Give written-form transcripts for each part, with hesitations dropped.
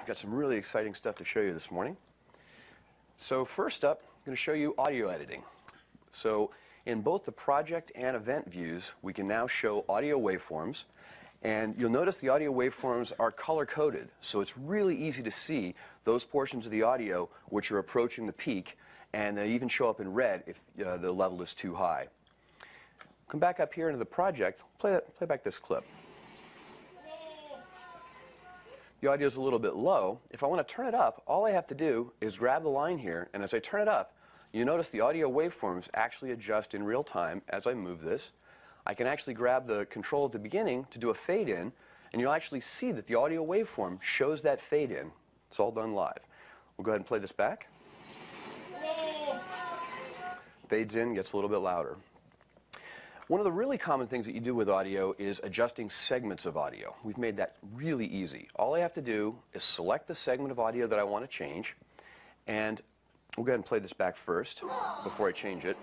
I've got some really exciting stuff to show you this morning. So first up, I'm going to show you audio editing. So in both the project and event views, we can now show audio waveforms. And you'll notice the audio waveforms are color-coded, so it's really easy to see those portions of the audio which are approaching the peak, and they even show up in red if the level is too high. Come back up here into the project, play back this clip. The audio is a little bit low. If I want to turn it up, all I have to do is grab the line here, and as I turn it up, you notice the audio waveforms actually adjust in real time as I move this. I can actually grab the control at the beginning to do a fade in, and you'll actually see that the audio waveform shows that fade in. It's all done live. We'll go ahead and play this back. Fades in, gets a little bit louder. One of the really common things that you do with audio is adjusting segments of audio. We've made that really easy. All I have to do is select the segment of audio that I want to change, and we'll go ahead and play this back first before I change it.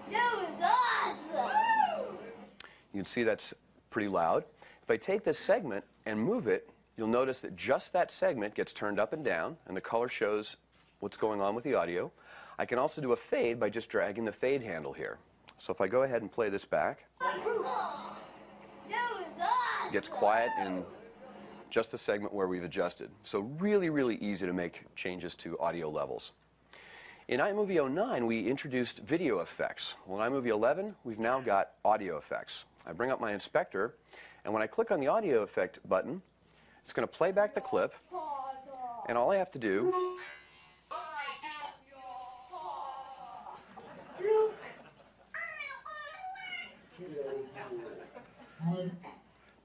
You can see that's pretty loud. If I take this segment and move it, you'll notice that just that segment gets turned up and down, and the color shows what's going on with the audio. I can also do a fade by just dragging the fade handle here. So if I go ahead and play this back, it gets quiet in just the segment where we've adjusted. So really, really easy to make changes to audio levels. In iMovie09, we introduced video effects. Well, in iMovie11, we've now got audio effects. I bring up my inspector, and when I click on the audio effect button, it's going to play back the clip, and all I have to do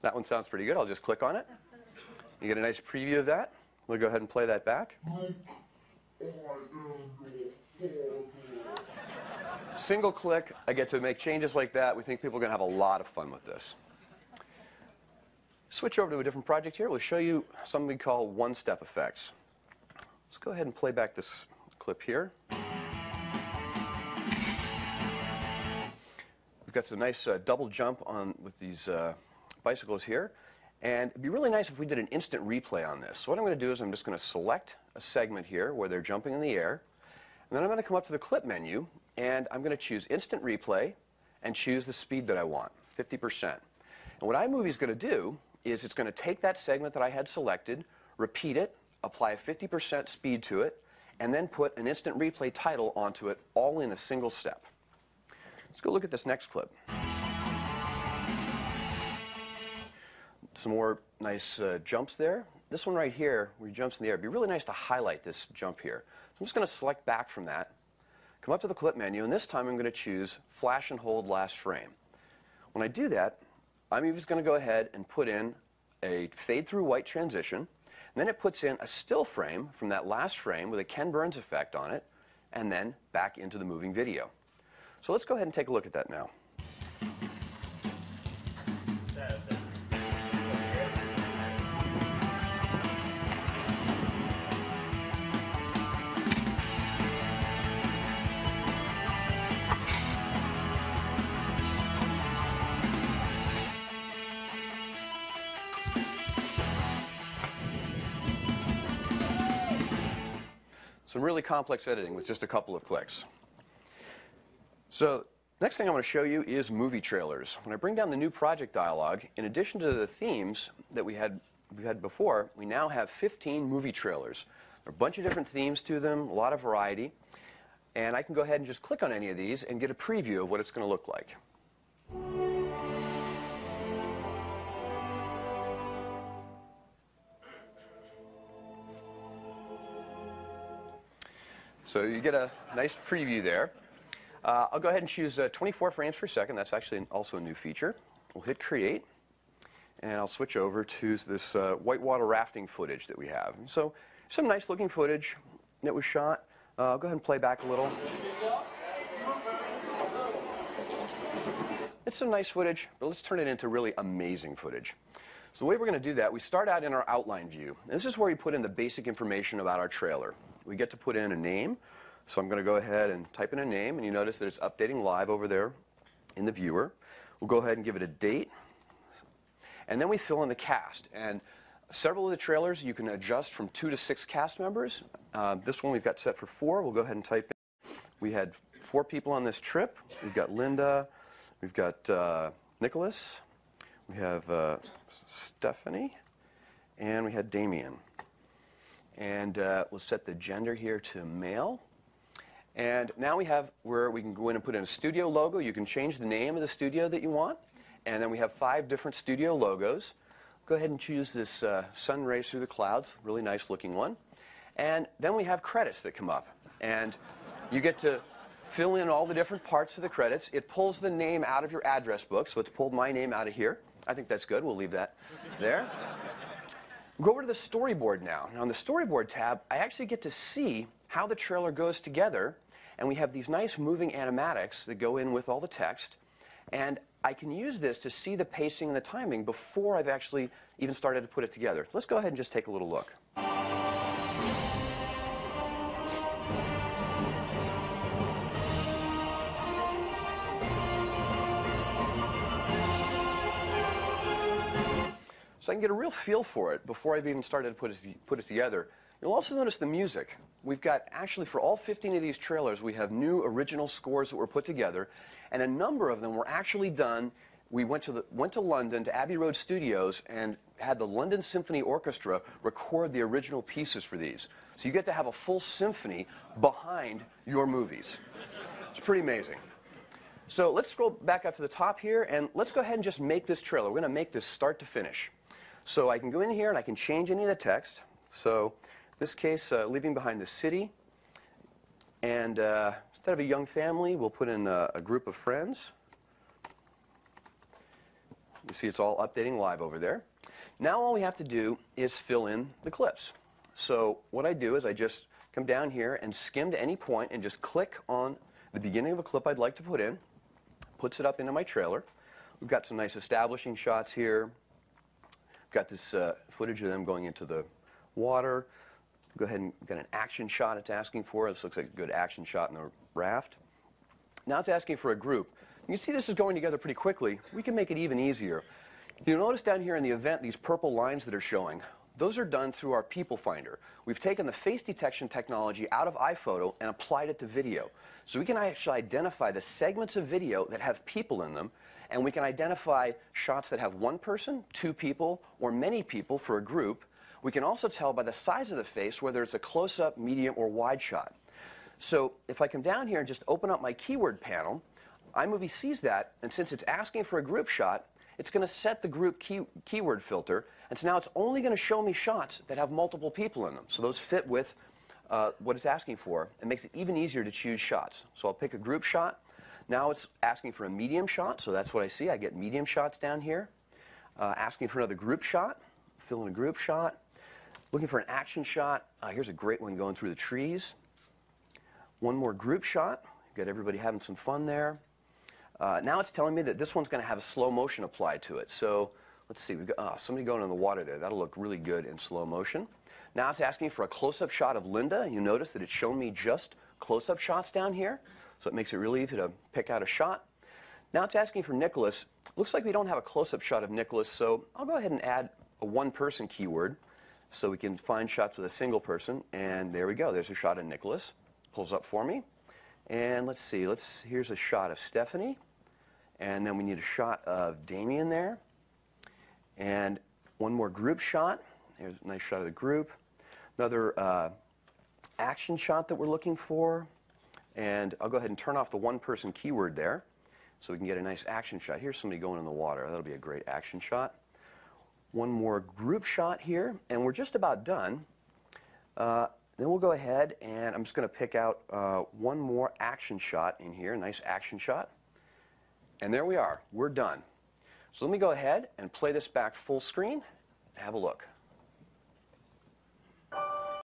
that one sounds pretty good. I'll just click on it. You get a nice preview of that. We'll go ahead and play that back. Single click, I get to make changes like that. We think people are going to have a lot of fun with this. Switch over to a different project here. We'll show you something we call one-step effects. Let's go ahead and play back this clip here. We've got some nice double jump on with these bicycles here. And it'd be really nice if we did an instant replay on this. So what I'm going to do is I'm just going to select a segment here where they're jumping in the air. And then I'm going to come up to the clip menu, and I'm going to choose Instant Replay and choose the speed that I want, 50%. And what iMovie is going to do is it's going to take that segment that I had selected, repeat it, apply a 50% speed to it, and then put an Instant Replay title onto it, all in a single step. Let's go look at this next clip. Some more nice jumps there. This one right here, where he jumps in the air, it'd be really nice to highlight this jump here. I'm just going to select back from that, come up to the clip menu, and this time I'm going to choose Flash and Hold Last Frame. When I do that, iMovie is going to go ahead and put in a fade through white transition, and then it puts in a still frame from that last frame with a Ken Burns effect on it, and then back into the moving video. So let's go ahead and take a look at that now. Some really complex editing with just a couple of clicks. So next thing I want to show you is movie trailers. When I bring down the new project dialog, in addition to the themes that we've had before, we now have 15 movie trailers. There are a bunch of different themes to them, a lot of variety, and I can go ahead and just click on any of these and get a preview of what it's going to look like. So you get a nice preview there. I'll go ahead and choose 24 frames per second. That's actually also a new feature. We'll hit Create, and I'll switch over to this whitewater rafting footage that we have. So some nice looking footage that was shot. I'll go ahead and play back a little. It's some nice footage, but let's turn it into really amazing footage. So the way we're going to do that, we start out in our outline view. And this is where we put in the basic information about our trailer. We get to put in a name, so I'm going to go ahead and type in a name, and you notice that it's updating live over there in the viewer. We'll go ahead and give it a date, and then we fill in the cast. And Several of the trailers you can adjust from 2 to 6 cast members. This one we've got set for 4. We'll go ahead and type in. We had 4 people on this trip. We've got Linda, we've got Nicholas, we have Stephanie, and we had Damien. And we'll set the gender here to male. And now we have where we can go in and put in a studio logo. You can change the name of the studio that you want. And then we have 5 different studio logos. Go ahead and choose this sun rays through the clouds, really nice looking one. And then we have credits that come up. And you get to fill in all the different parts of the credits. It pulls the name out of your address book, so it's pulled my name out of here. I think that's good. We'll leave that there. Go over to the storyboard now. Now on the storyboard tab, I actually get to see how the trailer goes together. And we have these nice moving animatics that go in with all the text. And I can use this to see the pacing and the timing before I've actually even started to put it together. Let's go ahead and just take a little look. So I can get a real feel for it before I've even started to put it together. You'll also notice the music. We've got, actually, for all 15 of these trailers, we have new original scores that were put together, and a number of them were actually done. We went to London, to Abbey Road Studios, and had the London Symphony Orchestra record the original pieces for these. So you get to have a full symphony behind your movies. It's pretty amazing. So let's scroll back up to the top here, and let's go ahead and just make this trailer. We're going to make this start to finish. So I can go in here and I can change any of the text. So in this case, leaving behind the city. And instead of a young family, we'll put in a group of friends. You see it's all updating live over there. Now all we have to do is fill in the clips. So what I do is I just come down here and skim to any point and just click on the beginning of a clip I'd like to put in. Puts it up into my trailer. We've got some nice establishing shots here. We've got this footage of them going into the water. Go ahead and get an action shot it's asking for. This looks like a good action shot in the raft. Now it's asking for a group. You can see this is going together pretty quickly. We can make it even easier. You'll notice down here in the event these purple lines that are showing. Those are done through our People Finder. We've taken the face detection technology out of iPhoto and applied it to video. So we can actually identify the segments of video that have people in them, and we can identify shots that have 1 person, 2 people, or many people for a group. We can also tell by the size of the face whether it's a close-up, medium, or wide shot. So if I come down here and just open up my keyword panel, iMovie sees that, and since it's asking for a group shot, it's going to set the group keyword filter, and so now it's only going to show me shots that have multiple people in them. So those fit with what it's asking for. It makes it even easier to choose shots. So I'll pick a group shot. Now it's asking for a medium shot, so that's what I see. I get medium shots down here. Asking for another group shot. Fill in a group shot. Looking for an action shot. Here's a great one going through the trees. One more group shot. Got everybody having some fun there. Now it's telling me that this one's going to have a slow motion applied to it. So let's see. We've got somebody going in the water there. That'll look really good in slow motion. Now it's asking for a close-up shot of Linda. You notice that it's shown me just close-up shots down here. So it makes it really easy to pick out a shot. Now it's asking for Nicholas. Looks like we don't have a close-up shot of Nicholas, so I'll go ahead and add a 1-person keyword so we can find shots with a single person. And there we go. There's a shot of Nicholas. Pulls up for me. And let's see. Here's a shot of Stephanie. And then we need a shot of Damien there. And one more group shot. There's a nice shot of the group. Another action shot that we're looking for. And I'll go ahead and turn off the 1-person keyword there so we can get a nice action shot. Here's somebody going in the water. That'll be a great action shot. One more group shot here, and we're just about done. Then we'll go ahead, and I'm just going to pick out one more action shot in here, a nice action shot. And there we are. We're done. So let me go ahead and play this back full screen and have a look.